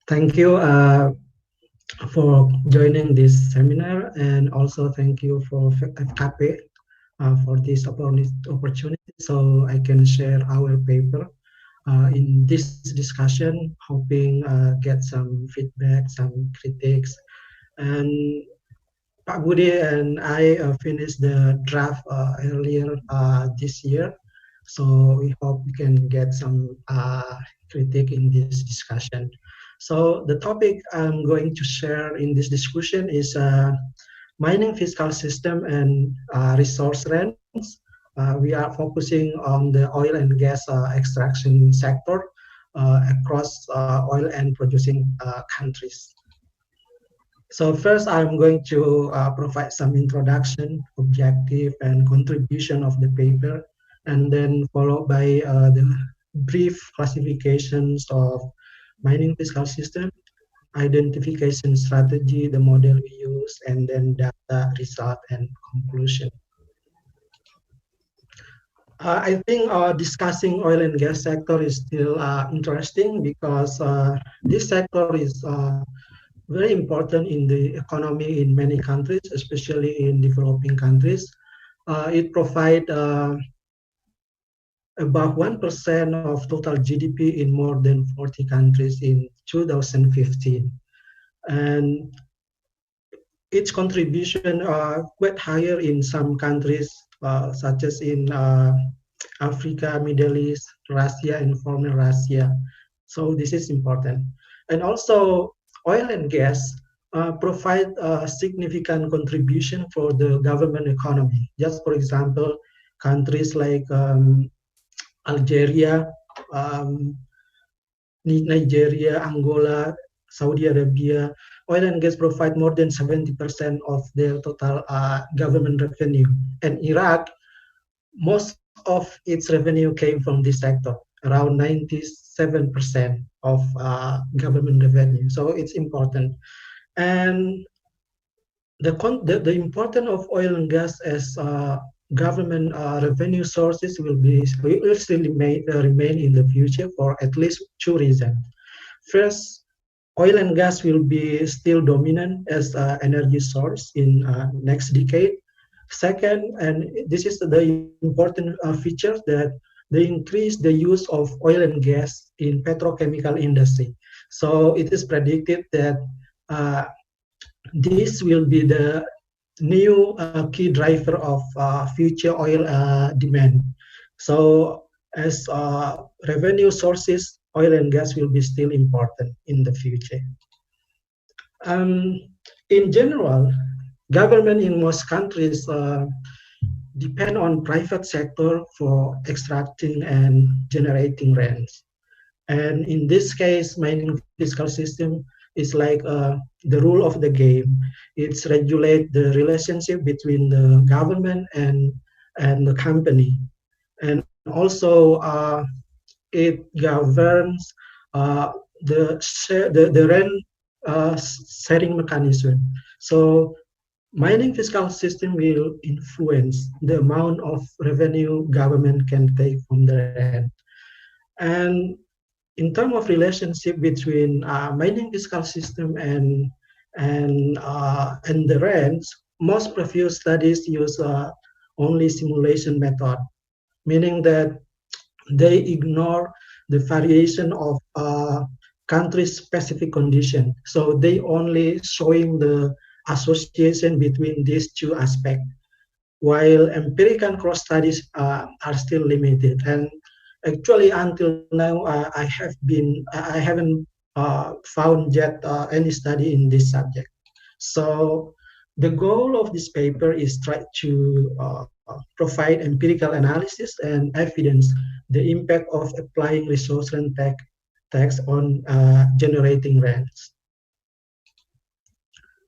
Thank you for joining this seminar, and also thank you for FKP for this opportunity so I can share our paper in this discussion, hoping get some feedback, some critiques. And Pak Budi and I finished the draft earlier this year, so we hope we can get some critique in this discussion. So the topic I'm going to share in this discussion is mining fiscal system and resource rents. We are focusing on the oil and gas extraction sector across oil and producing countries. So first, I'm going to provide some introduction, objective, and contribution of the paper, and then followed by the brief classifications of mining fiscal system, identification strategy, the model we use, and then data, result, and conclusion. I think discussing oil and gas sector is still interesting because this sector is very important in the economy in many countries, especially in developing countries. It provides about 1% of total GDP in more than 40 countries in 2015. And its contribution quite higher in some countries, such as in Africa, Middle East, Russia, and former Russia. So this is important. And also, oil and gas provide a significant contribution for the government economy. Just for example, countries like Algeria, um, Nigeria, Angola, Saudi Arabia, oil and gas provide more than 70% of their total government revenue. And Iraq, most of its revenue came from this sector, around 97% of government revenue. So it's important. And the importance of oil and gas as government revenue sources will still remain in the future for at least two reasons. First, oil and gas will be still dominant as energy source in next decade. Second, and this is the important feature, that they increase the use of oil and gas in petrochemical industry. So it is predicted that uh, this will be the new key driver of future oil demand. So as revenue sources, oil and gas will be still important in the future. Um, in general, government in most countries depend on private sector for extracting and generating rents. And in this case, mining fiscal system is like the rule of the game. It's regulate the relationship between the government and the company. And also it governs the rent sharing mechanism. So mining fiscal system will influence the amount of revenue government can take from the rent. And in terms of relationship between mining fiscal system and the rents, most previous studies use only simulation method, meaning that they ignore the variation of country-specific condition. So they only showing the association between these two aspects, while empirical cross studies are still limited. And actually, until now, I haven't found yet any study in this subject. So the goal of this paper is try to provide empirical analysis and evidence the impact of applying resource rent tax on generating rents.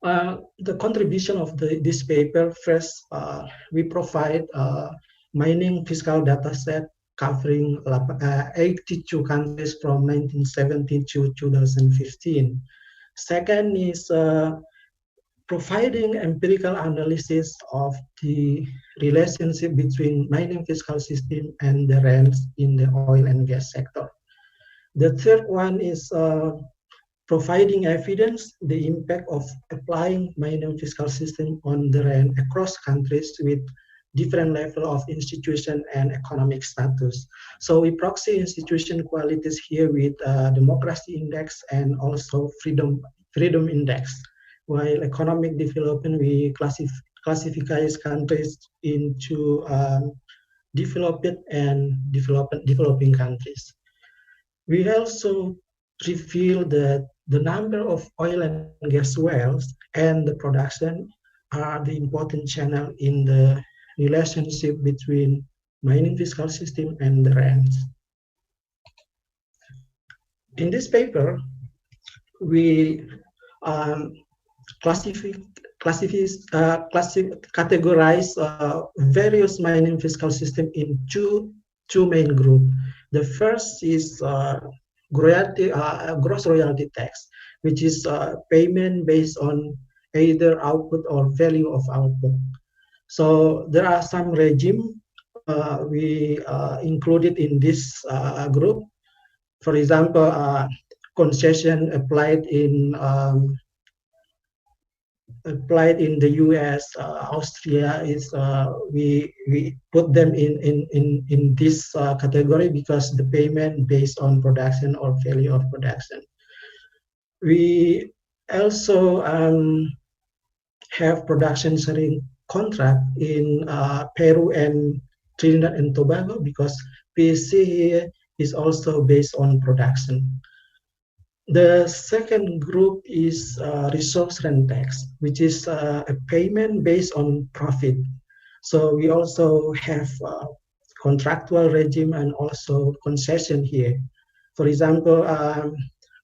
The contribution of this paper, first, we provide mining fiscal data set covering 82 countries from 1970 to 2015. Second is providing empirical analysis of the relationship between mining fiscal system and the rents in the oil and gas sector. The third one is providing evidence the impact of applying minimum fiscal system on the rent across countries with different level of institution and economic status. So we proxy institution qualities here with democracy index and also freedom index. While economic development, we classify countries into developed and developing countries. We also reveal that the number of oil and gas wells and the production are the important channel in the relationship between mining fiscal system and the rents. In this paper, we um, categorize various mining fiscal system in two main groups. The first is gross royalty tax, which is payment based on either output or value of output. So there are some regime we included in this group. For example, concession applied in the U.S., Austria is we put them in this category because the payment based on production or value of production. We also have production sharing contract in Peru and Trinidad and Tobago because PSC here is also based on production. The second group is resource rent tax, which is a payment based on profit. So we also have contractual regime and also concession here. For example,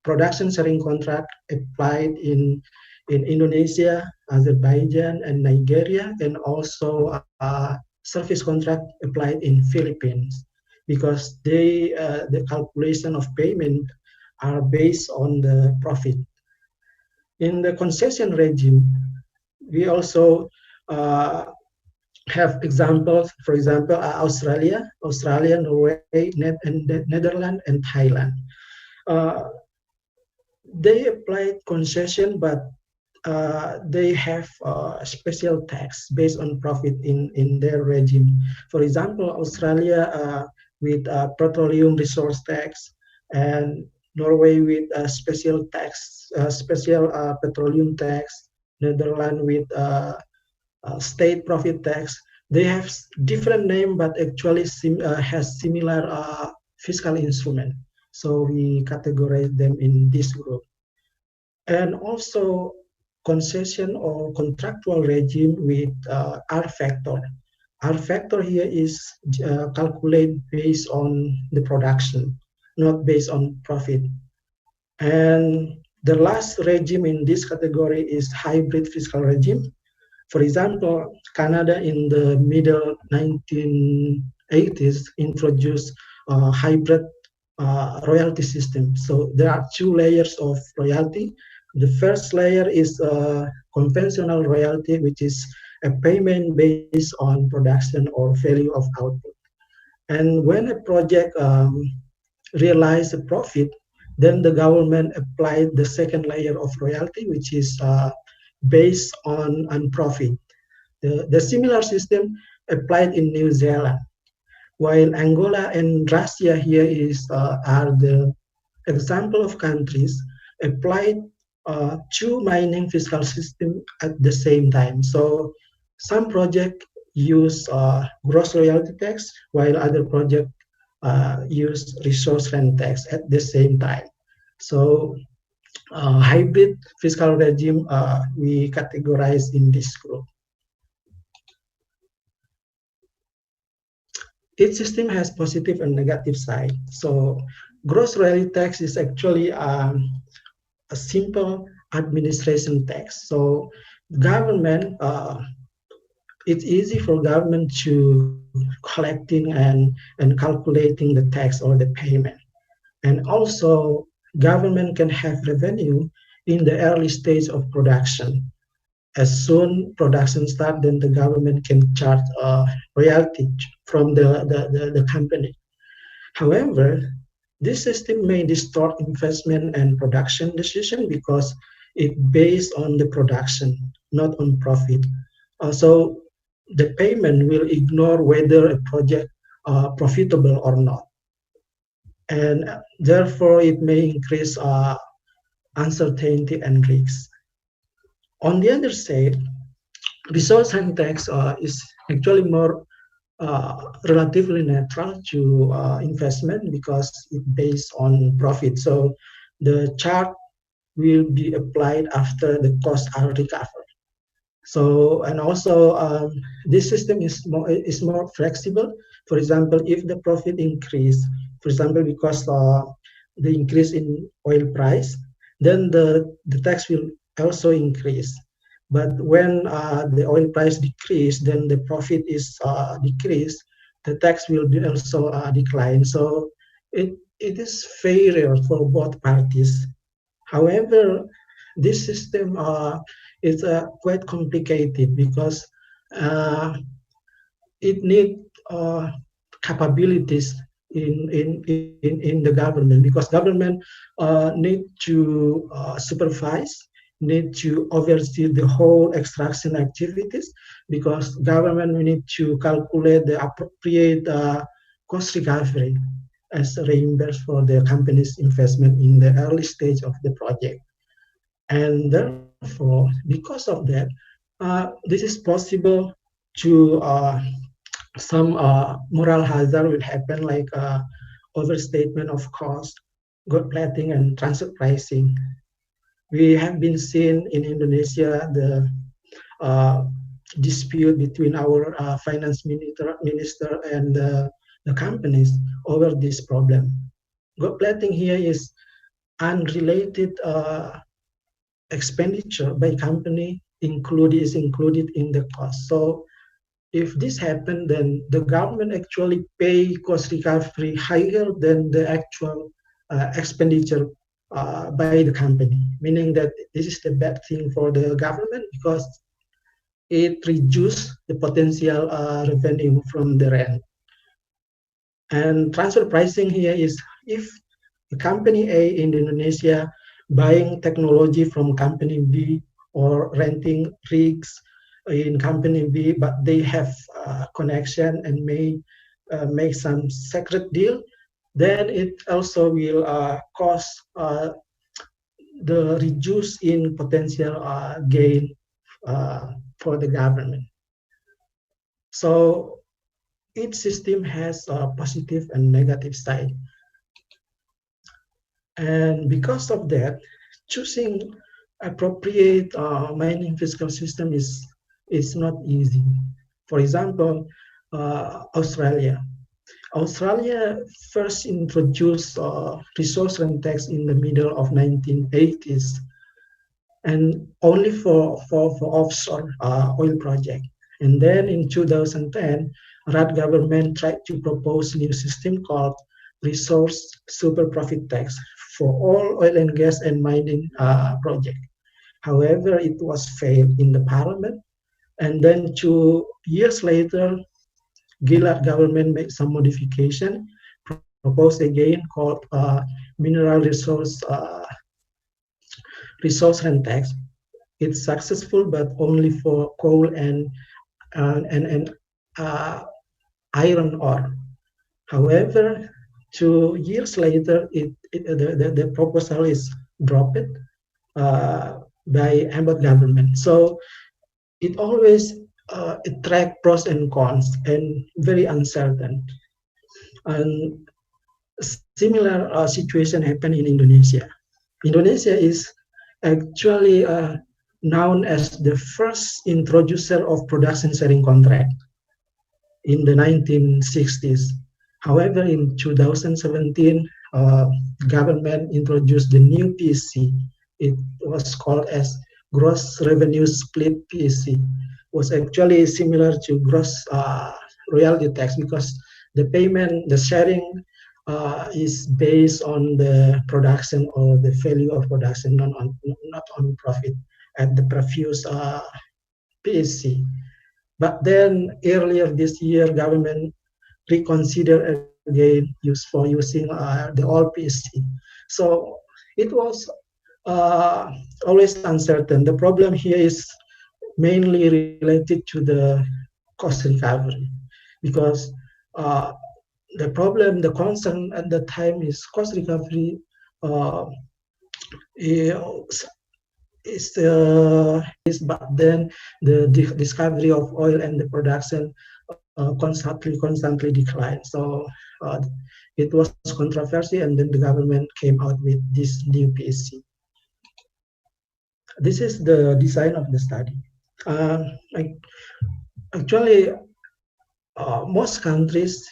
production sharing contract applied in Indonesia, Azerbaijan, and Nigeria, and also service contract applied in Philippines, because the calculation of payment are based on the profit. In the concession regime, we also have examples, for example, Australia, Norway, Netherlands, and Thailand. They applied concession, but they have special tax based on profit in their regime. For example, Australia with petroleum resource tax, and Norway with a special tax, special petroleum tax, Netherlands with state profit tax. They have different name, but actually has similar fiscal instrument. So we categorize them in this group. And also concession or contractual regime with R factor. R factor here is calculated based on the production, not based on profit. And the last regime in this category is hybrid fiscal regime. For example, Canada in the middle 1980s introduced a hybrid royalty system. So there are two layers of royalty. The first layer is conventional royalty, which is a payment based on production or value of output. And when a project realizes a profit, then the government applied the second layer of royalty, which is based on profit. The similar system applied in New Zealand, while Angola and Russia here are the example of countries applied two mining fiscal system at the same time. So some project use gross royalty tax, while other project use resource rent tax at the same time. So hybrid fiscal regime we categorize in this group. Each system has positive and negative side. So gross royalty tax is actually a simple administration tax. So government, it's easy for government to collecting and calculating the tax or the payment. And also government can have revenue in the early stage of production. As soon production start, then the government can charge royalty from the company. However, This system may distort investment and production decision because it based on the production, not on profit. So the payment will ignore whether a project profitable or not, and therefore it may increase uncertainty and risks. On the other side, resource rent tax is actually more relatively neutral to investment because it's based on profit. So the charge will be applied after the costs are recovered. So, and also this system is more flexible. For example, if the profit increase, for example, because the increase in oil price, then the tax will also increase. But when the oil price decrease, then the profit is decreased, the tax will be also decline. So it is fairer for both parties. However, this system is quite complicated because uh, it needs capabilities in the government, because government need to supervise, need to oversee the whole extraction activities, because government we need to calculate the appropriate cost recovery as reimbursed for the company's investment in the early stage of the project. And therefore, because of that, this is possible to some moral hazard will happen, like overstatement of cost, gold plating, and transfer pricing. We have been seen in Indonesia the uh, dispute between our finance minister and the companies over this problem. Gold plating here is unrelated expenditure by company included in the cost. So if this happen, then the government actually pay cost recovery higher than the actual expenditure by the company, meaning that this is the bad thing for the government because it reduce the potential revenue from the rent. And transfer pricing here is if the company A in Indonesia buying technology from company B or renting rigs in company B, but they have connection and may make some secret deal, then it also will cause the reduce in potential gain for the government. So each system has a positive and negative side. And because of that, choosing appropriate mining fiscal system is not easy. For example, Australia. Australia first introduced resource rent tax in the middle of 1980s, and only for offshore oil project. And then in 2010, Rudd government tried to propose new system called resource super profit tax for all oil and gas and mining project. However, it was failed in the parliament. And then 2 years later, Gillard government made some modification, proposed again called mineral resource rent tax. It's successful, but only for coal and uh, iron ore. However, 2 years later, the proposal is dropped by Abbott government. So it always it track pros and cons and very uncertain. And similar situation happened in Indonesia. Indonesia is actually known as the first introducer of production sharing contract in the 1960s. However, in 2017, government introduced the new PSC. It was called as gross revenue split PSC. Was actually similar to gross royalty tax because the payment, the sharing is based on the production or the value of production, not on profit at the previous PSC. But then earlier this year, government reconsidered gain used for using the old PSC. So it was uh, always uncertain. The problem here is mainly related to the cost recovery, because uh, the concern at the time is cost recovery uh, is, but then the discovery of oil and the production constantly declined. So uh, it was controversy, and then the government came out with this new PSC. This is the design of the study. Like, actually, most countries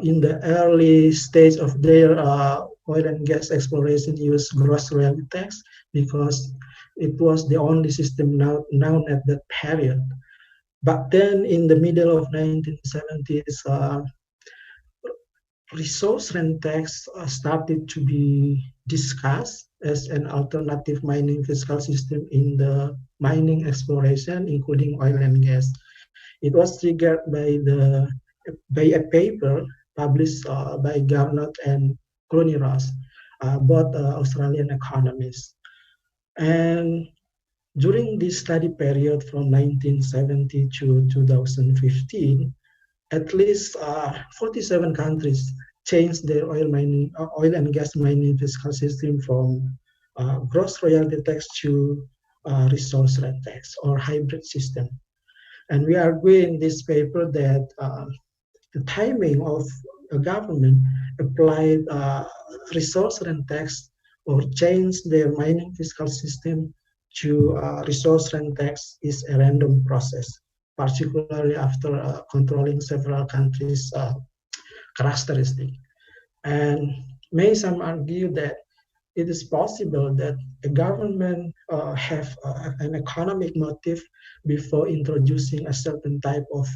in the early stage of their oil and gas exploration use gross royalty tax, because it was the only system known at that period. But then in the middle of 1970s, resource rent tax started to be discussed as an alternative mining fiscal system in the mining exploration, including oil and gas. It was triggered by a paper published by Garnett and Ross, both Australian economists. And during this study period from 1970 to 2015, at least 47 countries changed their oil and gas mining fiscal system from gross royalty tax to resource rent tax or hybrid system. And we argue in this paper that the timing of a government applied resource rent tax or changed their mining fiscal system to resource rent tax is a random process, particularly after controlling several countries' characteristics. And may some argue that it is possible that a government have an economic motive before introducing a certain type of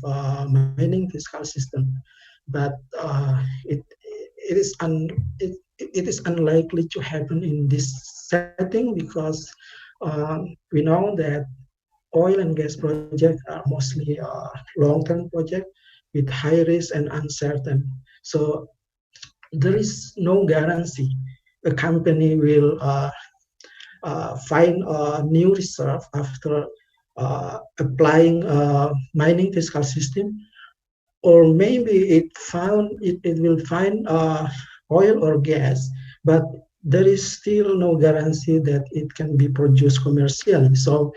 mining fiscal system, but it is unlikely to happen in this setting, because we know that oil and gas projects are mostly long-term projects with high risk and uncertain. So there is no guarantee a company will find a new reserve after applying a mining fiscal system, or maybe it will find oil or gas, but there is still no guarantee that it can be produced commercially. So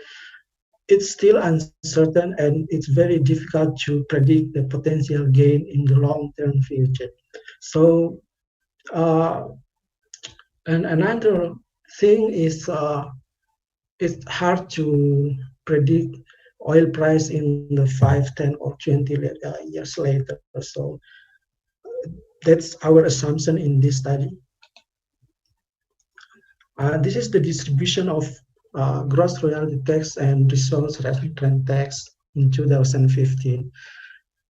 it's still uncertain, and it's very difficult to predict the potential gain in the long-term future. So uh, and another thing is it's hard to predict oil price in the 5, 10, or 20 years later. So that's our assumption in this study. This is the distribution of gross royalty tax and resource rent tax in 2015.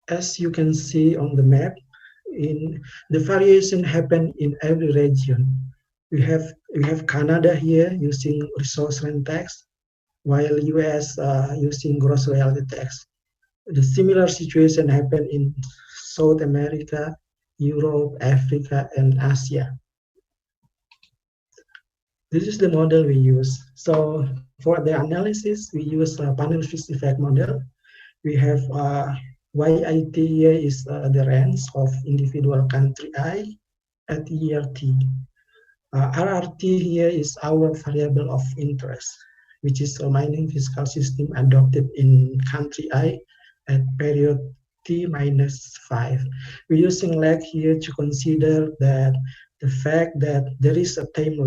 As you can see on the map, the variation happened in every region. We have Canada here using resource rent tax, while US using gross royalty tax. The similar situation happened in South America, Europe, Africa, and Asia. This is the model we use. So for the analysis, we use a panel fixed effect model. We have YIT here is the range of individual country I at year T. RRT here is our variable of interest, which is a mining fiscal system adopted in country I at period T minus 5. We're using lag here to consider that the fact that there is a time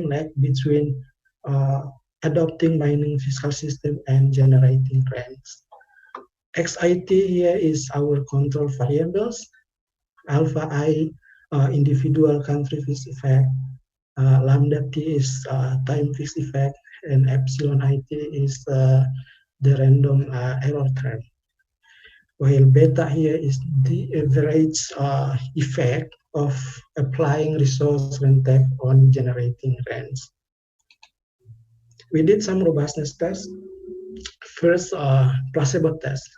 lag between adopting mining fiscal system and generating rents. XIT here is our control variables. Alpha I, individual country fixed effect. Lambda T is time fixed effect, and epsilon IT is the random error term. While beta here is the average effect of applying resource rent tax on generating rents. We did some robustness tests. First, placebo test.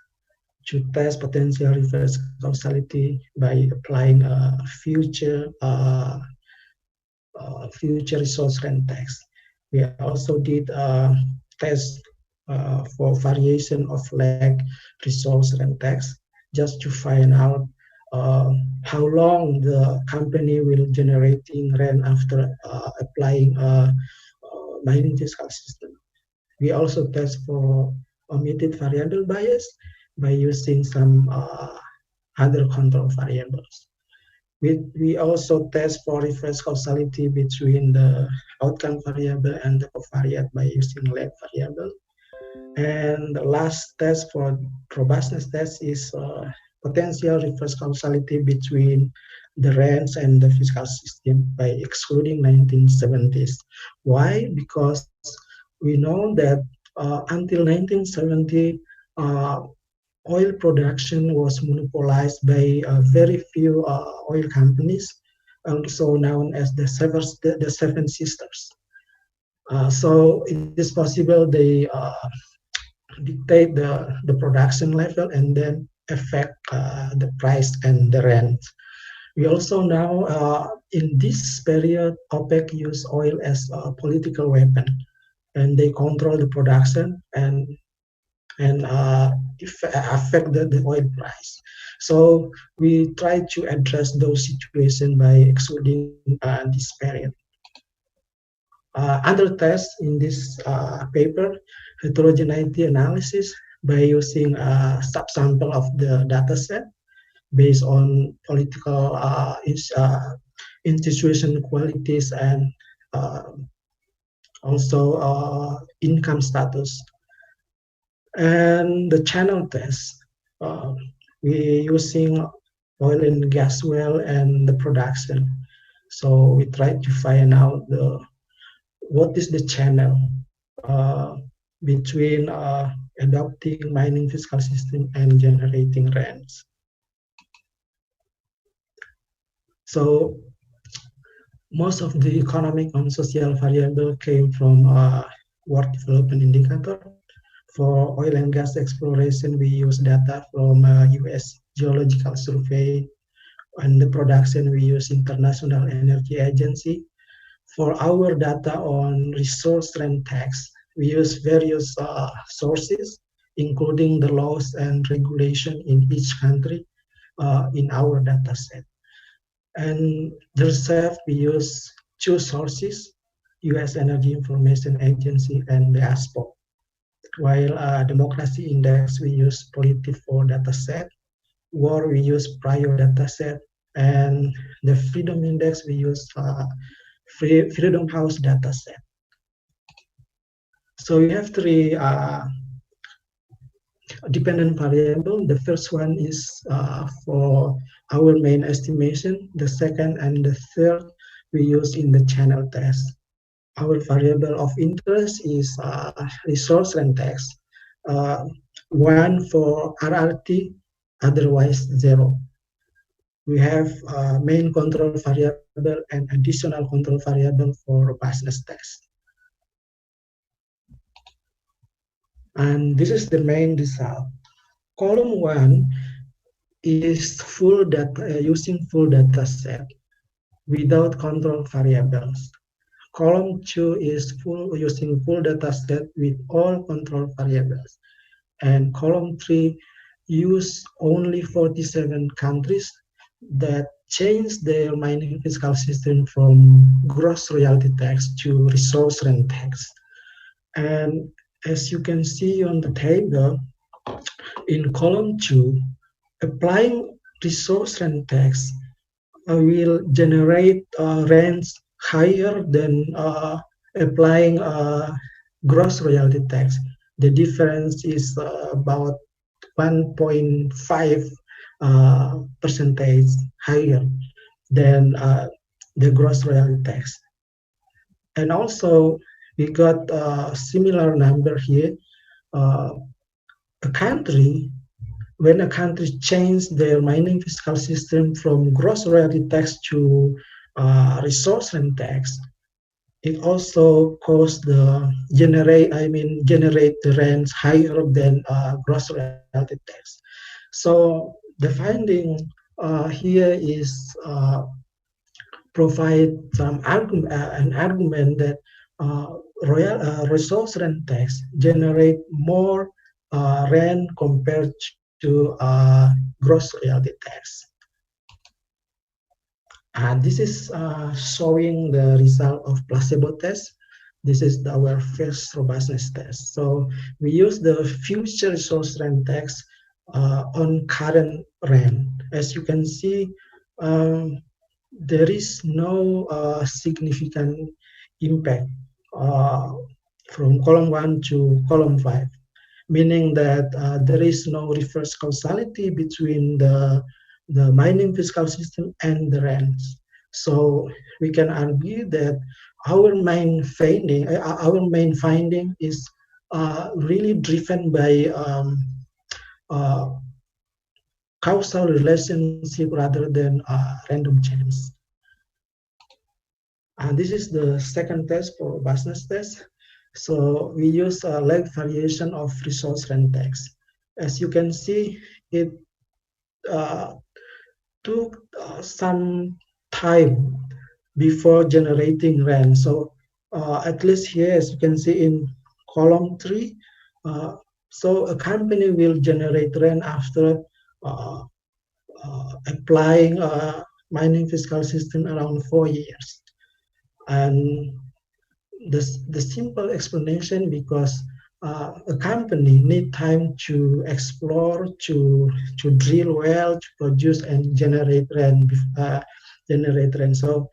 to test potential reverse causality by applying a future resource rent tax. We also did a test for variation of lag resource rent tax just to find out how long the company will generating rent after applying a mining fiscal system. We also test for omitted variable bias by using some other control variables. We also test for reverse causality between the outcome variable and the covariate by using lag variable. And the last test for robustness test is potential reverse causality between the rents and the fiscal system by excluding 1970s. Why? Because we know that until 1970, oil production was monopolized by very few oil companies, also known as the Seven Sisters. So it is possible they dictate the production level and then affect the price and the rent. We also know in this period, OPEC used oil as a political weapon, and they control the production and affect the oil price. So we try to address those situations by excluding this period. Other tests in this paper, heterogeneity analysis by using a subsample of the data set based on political institution qualities and also income status. And the channel test, we using oil and gas well and the production. So we try to find out what is the channel between adopting mining fiscal system and generating rents. So most of the economic and social variable came from world development indicator. For oil and gas exploration, we use data from US Geological Survey, and the production we use International Energy Agency. For our data on resource rent tax, we use various sources, including the laws and regulation in each country in our data set. And the reserve, we use two sources, US Energy Information Agency and the ASPO. While Democracy Index, we use Polity4 dataset. War, we use prior dataset. And the Freedom Index, we use Freedom House dataset. So we have three dependent variable. The first one is for our main estimation. The second and the third we use in the channel test. Our variable of interest is resource rent tax. One for RRT, otherwise zero. We have main control variable and additional control variable for robustness test. And this is the main result. Column 1 is full data, using full data set without control variables. Column 2 is using full data set with all control variables. And column 3 use only 47 countries that changed their mining fiscal system from gross royalty tax to resource rent tax. And as you can see on the table, in column 2, applying resource rent tax will generate rents higher than applying gross royalty tax. The difference is about 1.5 percentage higher than the gross royalty tax. And also, we got a similar number here. When a country changed their mining fiscal system from gross royalty tax to resource rent tax, it also caused generate the rents higher than gross royalty tax. So the finding here is provide an argument that resource rent tax generate more rent compared to gross royalty tax. This is showing the result of placebo test. This is our first robustness test. So we use the future resource rent tax on current rent. As you can see, there is no significant impact uh, from column 1 to column 5, meaning that there is no reverse causality between the mining fiscal system and the rents. So we can argue that our main finding is really driven by uh, causal relationship rather than random chance. And this is the second test for robustness test. So we use a lag variation of resource rent tax. As you can see, it uh, took some time before generating rent. So at least here, as you can see in column 3, so a company will generate rent after uh, applying a mining fiscal system around 4 years. And the simple explanation because a company need time to explore, to drill well, to produce and generate rent. So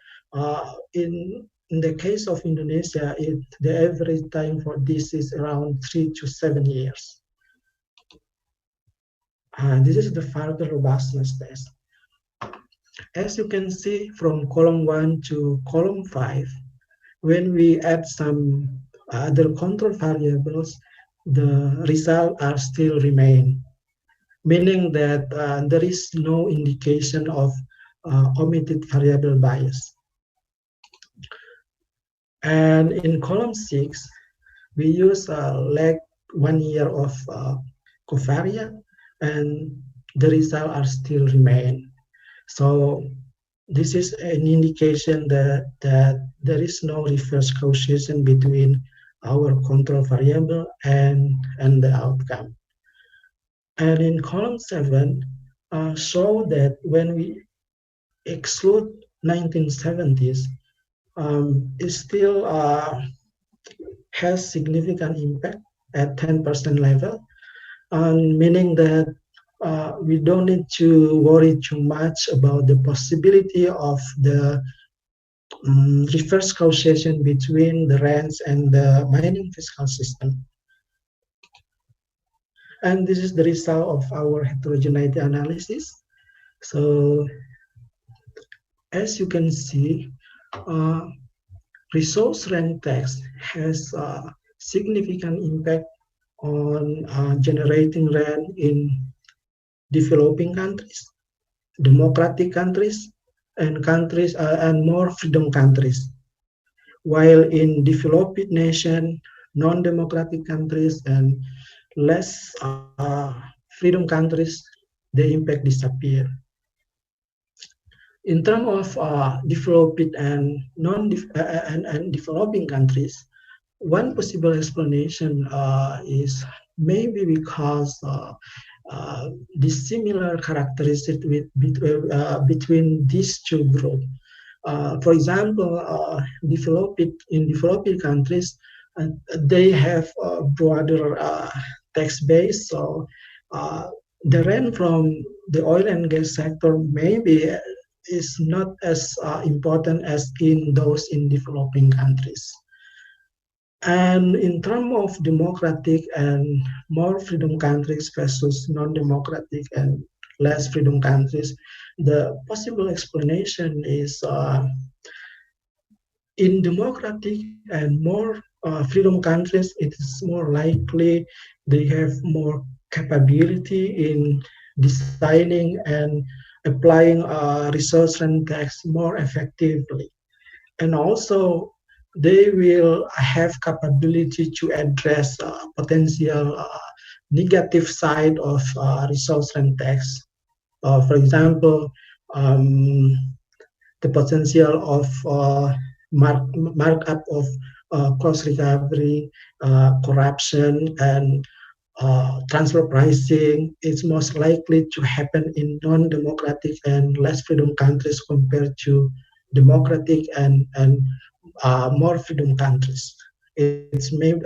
in the case of Indonesia, the average time for this is around 3 to 7 years. This is the further robustness test. As you can see from column 1 to column 5, when we add some other control variables, the results are still remain, meaning that there is no indication of omitted variable bias. And in column 6, we use lag 1 year of covariance, and the results are still remain. So this is an indication that there is no reverse causation between our control variable and the outcome. And in column 7, show that when we exclude 1970s, it still has significant impact at 10% level, meaning that we don't need to worry too much about the possibility of the reverse causation between the rents and the mining fiscal system. And this is the result of our heterogeneity analysis. So as you can see, resource rent tax has a significant impact on generating rent in developing countries, democratic countries, and countries and more freedom countries. While in developed nation, non-democratic countries, and less freedom countries, the impact disappear. In terms of developed and and developing countries, one possible explanation is maybe because the similar characteristics between these two groups. For example, in developing countries, they have a broader tax base, so the rent from the oil and gas sector maybe is not as important as in those in developing countries. And in terms of democratic and more freedom countries versus non-democratic and less freedom countries, the possible explanation is in democratic and more freedom countries, it is more likely they have more capability in designing and applying resource rent tax more effectively. And also, they will have capability to address potential negative side of resource rent tax. For example, um, the potential of markup of cost recovery, corruption, and transfer pricing is most likely to happen in non-democratic and less freedom countries compared to democratic and more freedom countries. It's made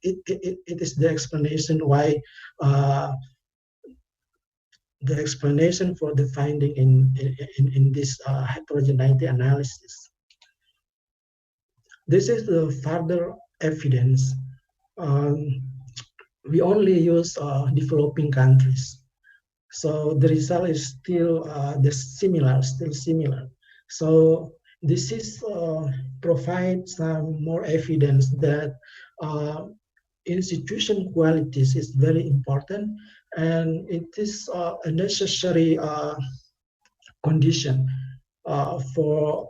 it is the explanation why uh, the explanation for the finding in this heterogeneity analysis. This is the further evidence. Um, we only use developing countries, so the result is still still similar. So this is provides some more evidence that uh, institution qualities is very important, and it is a necessary condition for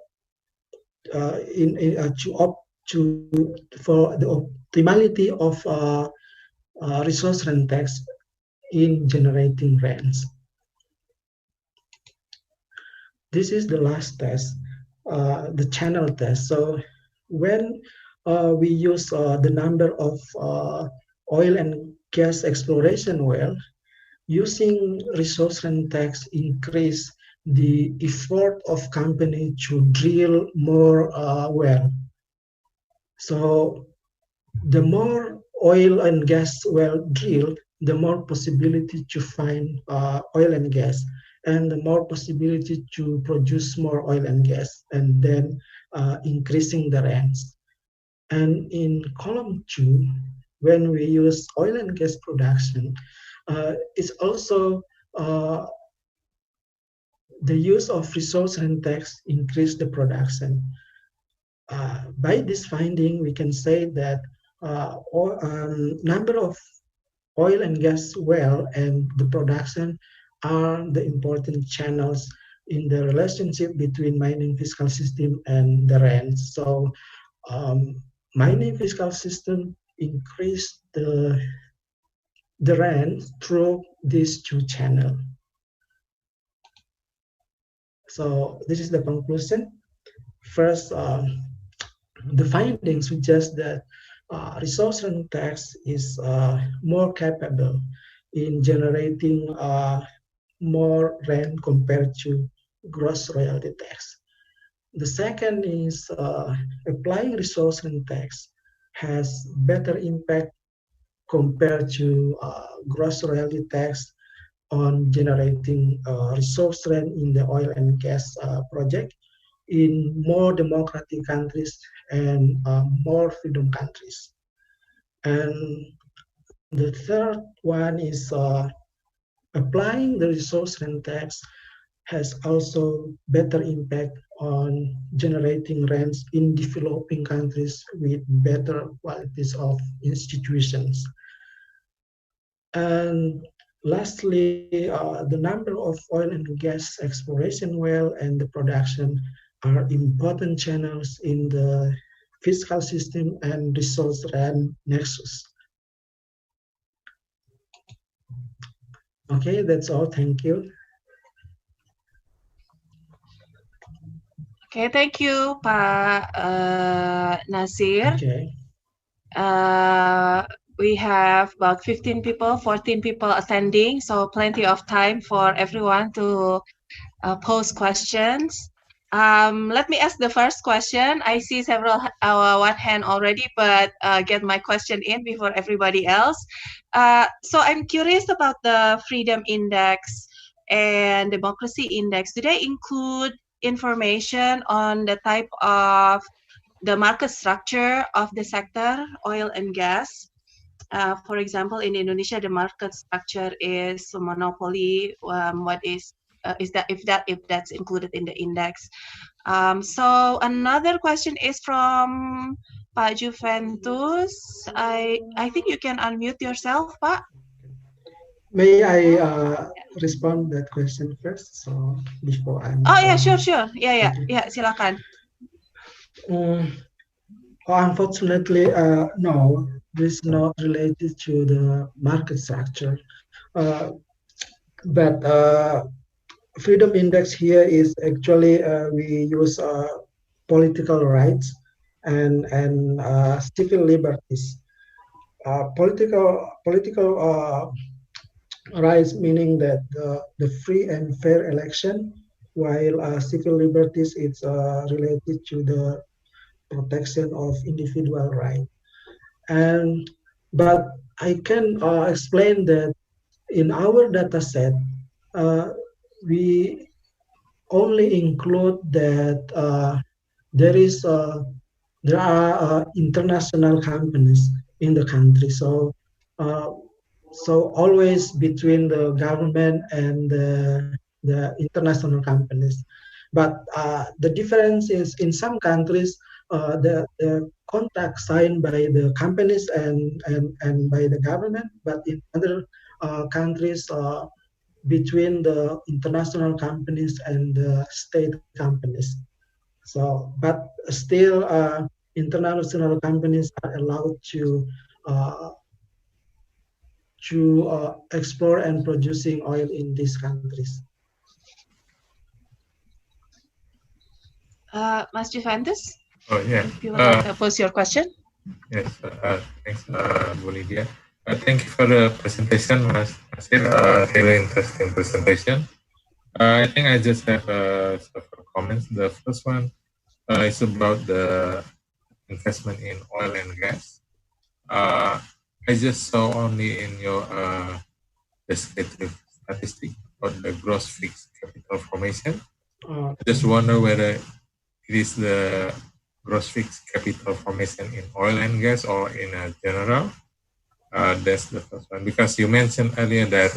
to opt to for the optimality of resource rent tax in generating rents. This is the last test, the channel test. So when we use the number of oil and gas exploration well, using resource rent tax increase the effort of company to drill more well. So the more oil and gas well drilled, the more possibility to find oil and gas, and the more possibility to produce more oil and gas, and then increasing the rents. And in column 2, when we use oil and gas production, it's also the use of resource rent tax increase the production. By this finding, we can say that number of oil and gas well and the production are the important channels in the relationship between mining fiscal system and the rents. So mining fiscal system increase the rent through these two channels. So this is the conclusion. First, the findings suggest that resource rent tax is more capable in generating more rent compared to gross royalty tax. The second is applying resource rent tax has better impact compared to gross royalty tax on generating resource rent in the oil and gas project in more democratic countries and more freedom countries. And the third one is applying the resource rent tax has also better impact on generating rents in developing countries with better qualities of institutions. And lastly, the number of oil and gas exploration well and the production are important channels in the fiscal system and resource rent nexus. Okay, that's all. Thank you. Okay, thank you, Pak Nasir. Okay. We have about 15 people, 14 people attending, so plenty of time for everyone to pose questions. Let me ask the first question. I see several one hand already, but get my question in before everybody else. So I'm curious about the Freedom Index and Democracy Index. Do they include information on the type of the market structure of the sector, oil and gas? For example, in Indonesia, the market structure is a monopoly. What is that if that's included in the index? So another question is from Pak Juventus. I think you can unmute yourself, Pak. May I respond that question first? So before I. Oh yeah, sure. Yeah, silakan. Unfortunately, no. this is not related to the market structure. Uh, but freedom index here is actually we use political rights and civil liberties. Political rights meaning that the free and fair election, while civil liberties is related to the protection of individual rights. And but I can explain that in our data set, uh, we only include that there is there are international companies in the country. Uh, so always between the government and the international companies. But the difference is in some countries, the contract signed by the companies and by the government, but in other countries, between the international companies and the state companies. So, but still, international companies are allowed uh, to explore and producing oil in these countries. Mas Juventus, Oh, yeah. if you would like to pose your question. Yes, thanks, Bu Lydia. Thank you for the presentation, Mas Nasir. Very interesting presentation. I think I just have several comments. The first one is about the investment in oil and gas. I just saw only in your descriptive statistic about the gross fixed capital formation. I just wonder whether it is the gross fixed capital formation in oil and gas or in general. That's the first one. Because you mentioned earlier that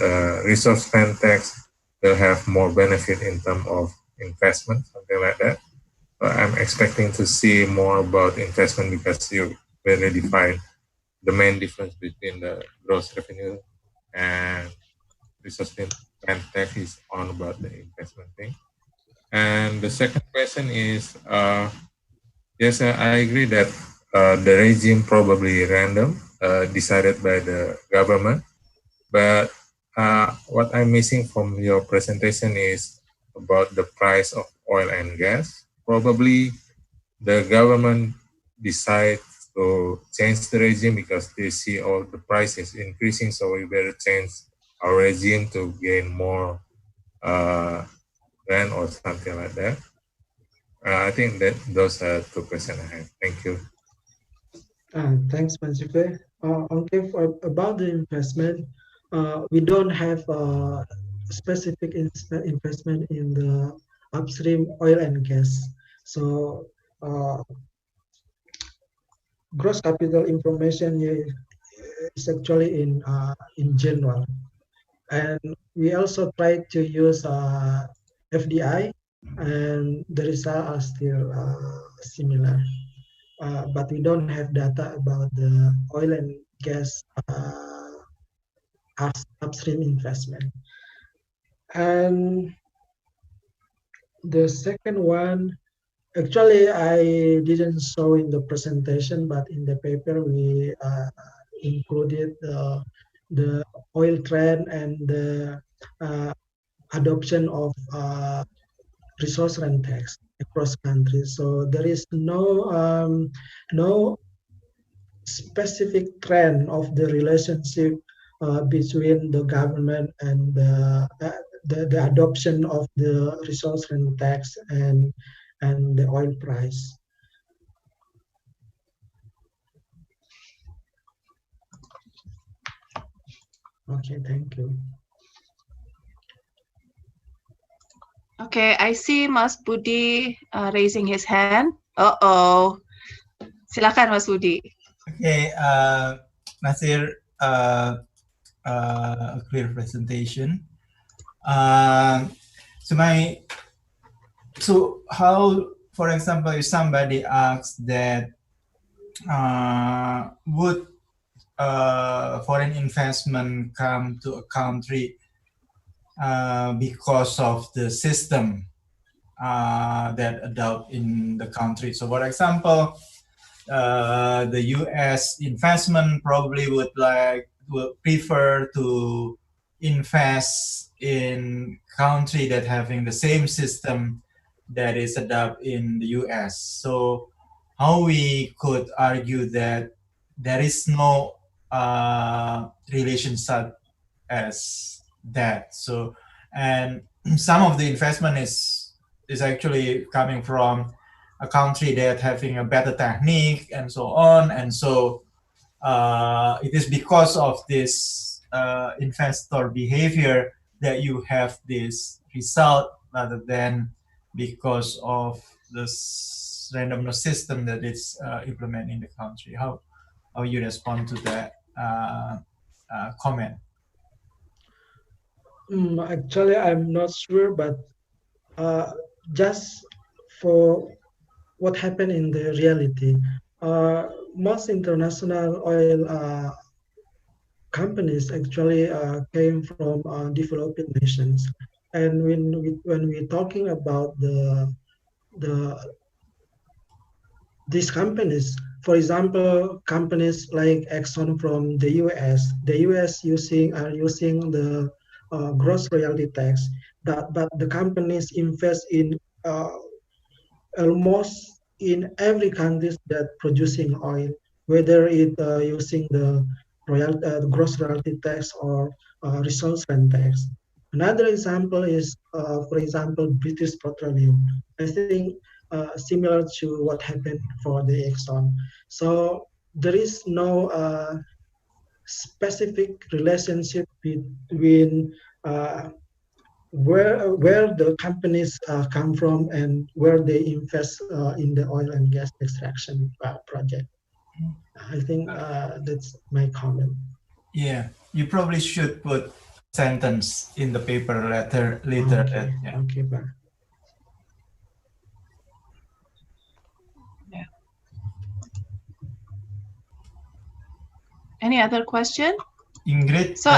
resource rent tax will have more benefit in terms of investment, something like that. I'm expecting to see more about investment because you really define the main difference between the gross revenue and resource rent tax is on about the investment thing. And the second question is, yes, I agree that the regime probably random, decided by the government. But what I'm missing from your presentation is about the price of oil and gas. Probably the government decides to change the regime because they see all the prices increasing, so we better change our regime to gain more rent or something like that. I think that those are two questions I have. Thank you. Thanks, Mansufe. Okay, about the investment, we don't have specific investment in the upstream oil and gas. So gross capital information is actually in general, and we also try to use FDI, and the results are still similar. But we don't have data about the oil and gas upstream investment. And the second one, actually, I didn't show in the presentation, but in the paper we included the oil trend and the adoption of resource rent tax across countries. So there is no specific trend of the relationship between the government and the adoption of the resource rent tax and the oil price. Okay, thank you. Okay, I see Mas Budi raising his hand. Uh-oh. Silakan, Mas Budi. Okay, Nasir, a clear presentation. So how, for example, if somebody asks that would foreign investment come to a country because of the system that adopt in the country. So, for example, the U.S. investment probably would prefer to invest in country that having the same system that is adopted in the U.S. So how we could argue that there is no relationship as that. So, and some of the investment is actually coming from a country that having a better technique and so on. And so it is because of this investor behavior that you have this result rather than because of this randomness system that is implemented in the country. How you respond to that comment? Actually, I'm not sure, but just for what happened in the reality, most international oil companies actually came from developing nations, and when we're talking about these companies, for example, companies like Exxon from the U.S. are using the gross royalty tax, but the companies invest in almost in every country that producing oil, whether it using the gross royalty tax or resource rent tax. Another example is, for example, British Petroleum. I think similar to what happened for the Exxon. So there is no specific relationship between where the companies come from and where they invest in the oil and gas extraction project. I think that's my comment. Yeah, you probably should put sentence in the paper later. Okay, yeah. Okay, bye. Yeah. Any other question? Ingrid, So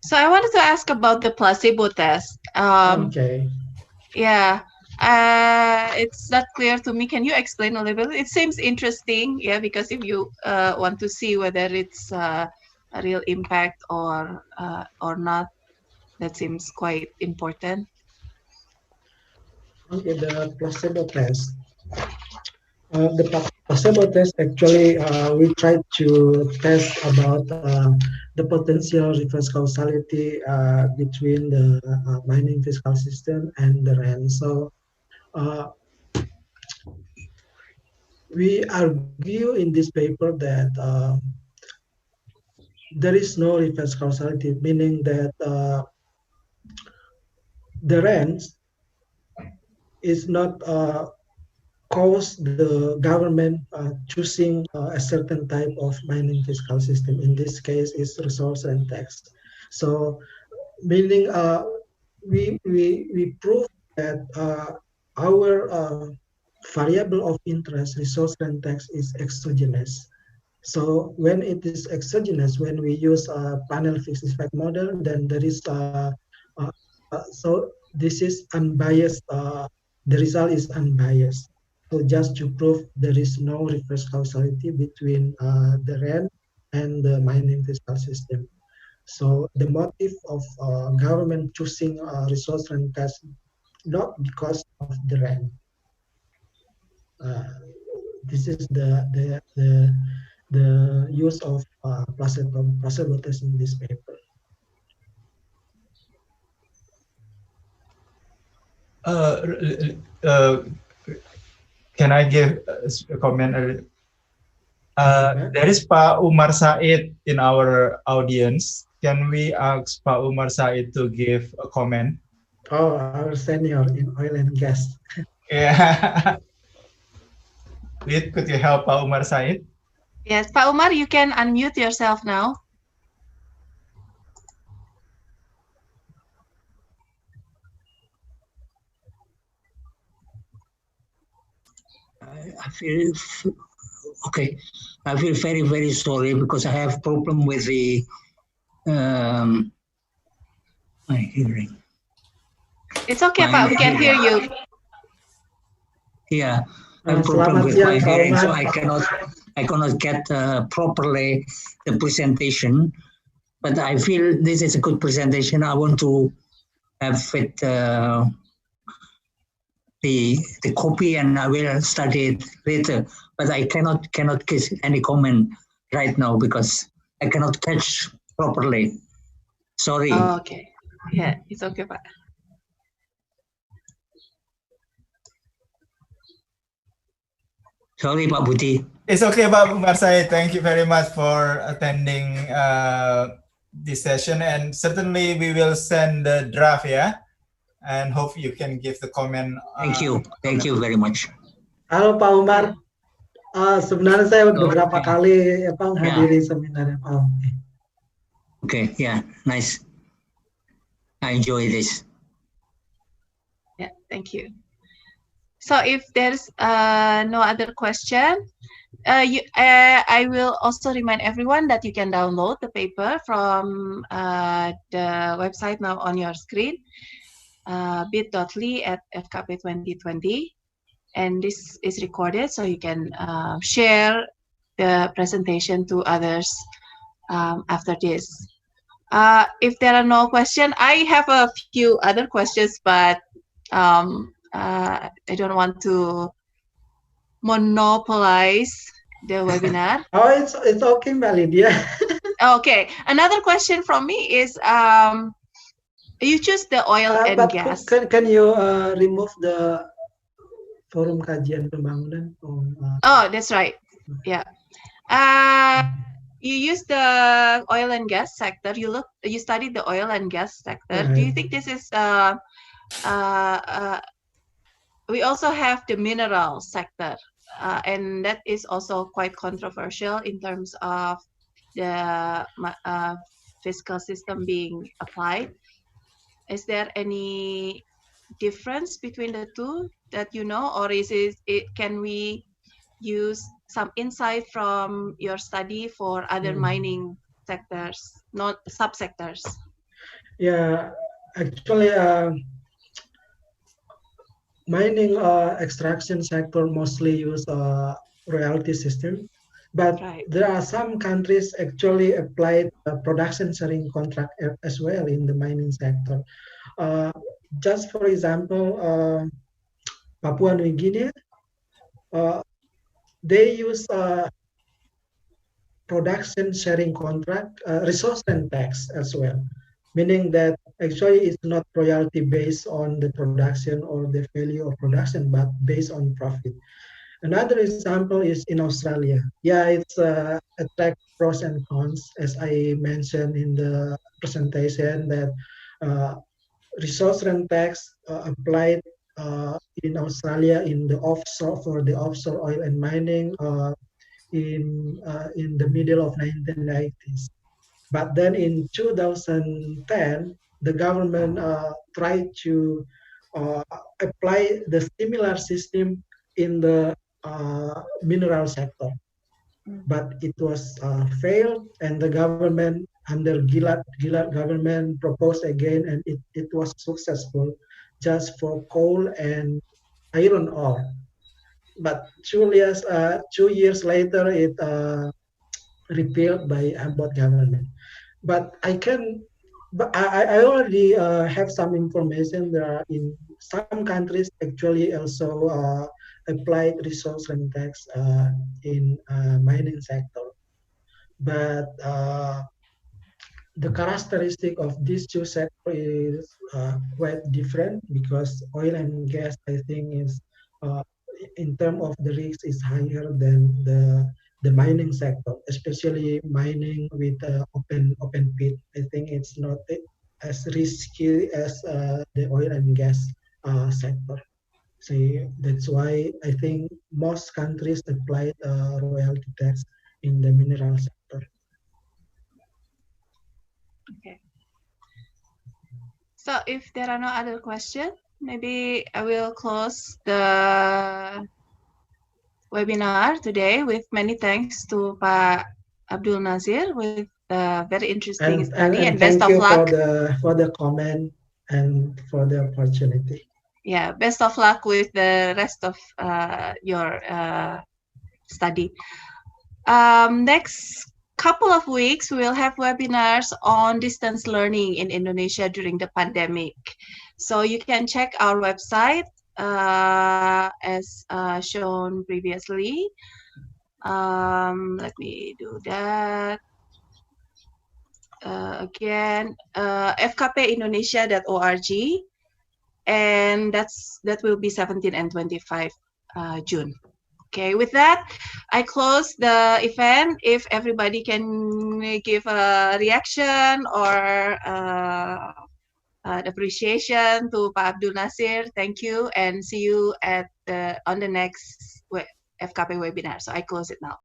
so I wanted to ask about the placebo test. Okay. Yeah, it's not clear to me. Can you explain a little bit? It seems interesting, yeah, because if you want to see whether it's a real impact or not, that seems quite important. Okay, the placebo test. The placebo test actually we tried to test about the potential reverse causality between the mining fiscal system and the rent. So we argue in this paper that there is no reverse causality, meaning that the rent is not cause the government choosing a certain type of mining fiscal system. In this case, is resource rent tax. So, meaning we prove that our variable of interest, resource rent tax, is exogenous. So when it is exogenous, when we use a panel fixed effect model, then there is so this is unbiased. The result is unbiased. So just to prove there is no reverse causality between the rent and the mining fiscal system. So the motive of government choosing resource rent tax not because of the rent. This is the use of placebo test in this paper. Can I give a comment? There is Pak Umar Said in our audience. Can we ask Pak Umar Said to give a comment? Oh, our senior in oil and gas. Yeah. Lid, could you help Pak Umar Said? Yes, Pak Umar, you can unmute yourself now. I feel okay. I feel very, very sorry because I have problem with the my hearing. It's okay, Pak. We can hear you. Yeah, I have problem with my hearing, so I cannot get properly the presentation. But I feel this is a good presentation. I want to have it the copy, and I will study it later. But I cannot give any comment right now because I cannot catch properly. Sorry. Oh, okay. Yeah, it's okay, Pak. Sorry, Pak Budi. It's okay, Pak Marsai. Thank you very much for attending this session, and certainly we will send the draft, yeah, and hope you can give the comment. Thank you very much. Halo Pak Umar, sebenarnya saya beberapa kali menghadiri seminarnya Pak Umar. Okay, yeah, nice. I enjoy this. Yeah, thank you. So if there's no other question, I will also remind everyone that you can download the paper from the website now on your screen, bit.ly/FKP 2020. And this is recorded, so you can share the presentation to others after this. If there are no questions, I have a few other questions, but I don't want to monopolize the webinar. Oh, it's okay, Mbak Lydia. Okay, another question from me is, you choose the oil and gas. Can you remove the forum kajian pembangunan? Oh, that's right. Yeah. You use the oil and gas sector. You studied the oil and gas sector. Right. Do you think this is we also have the mineral sector, and that is also quite controversial in terms of the fiscal system being applied. Is there any difference between the two that you know, or can we use some insight from your study for other mining sectors, not subsectors? Yeah, actually, mining extraction sector mostly use royalty system, but there are some countries actually applied production sharing contract as well in the mining sector. Just for example, Papua New Guinea, they use production sharing contract, resource rent tax as well, meaning that actually it's not royalty based on the production or the value of production, but based on profit. Another example is in Australia. Yeah, it's attract pros and cons, as I mentioned in the presentation, that resource rent tax applied in Australia in the offshore for the offshore oil and mining in the middle of 1990s. But then in 2010, the government tried to apply the similar system in the mineral sector, but it was failed, and the government under Gillard government proposed again, and it was successful just for coal and iron ore. But 2 years later, it repealed by Abdul government. But I already have some information that in some countries actually also applied resource rent tax in mining sector. But the characteristic of these two sectors is quite different, because oil and gas, I think, is in terms of the risk is higher than the mining sector, especially mining with open pit. I think it's not as risky as the oil and gas sector. So that's why I think most countries applied royalty tax in the mineral sector. Okay. So if there are no other questions, maybe I will close the webinar today with many thanks to Pak Abdul Nasir with a very interesting study, and best of luck. Thank you for the comment and for the opportunity. Yeah, best of luck with the rest of your study. Next couple of weeks, we will have webinars on distance learning in Indonesia during the pandemic. So you can check our website as shown previously. Let me do that. Again, fkpindonesia.org, and that will be 17 and 25 June. Okay, with that, I close the event. If everybody can give a reaction or an appreciation to Pak Abdul Nasir, thank you, and see you at on the next FKP webinar. So I close it now.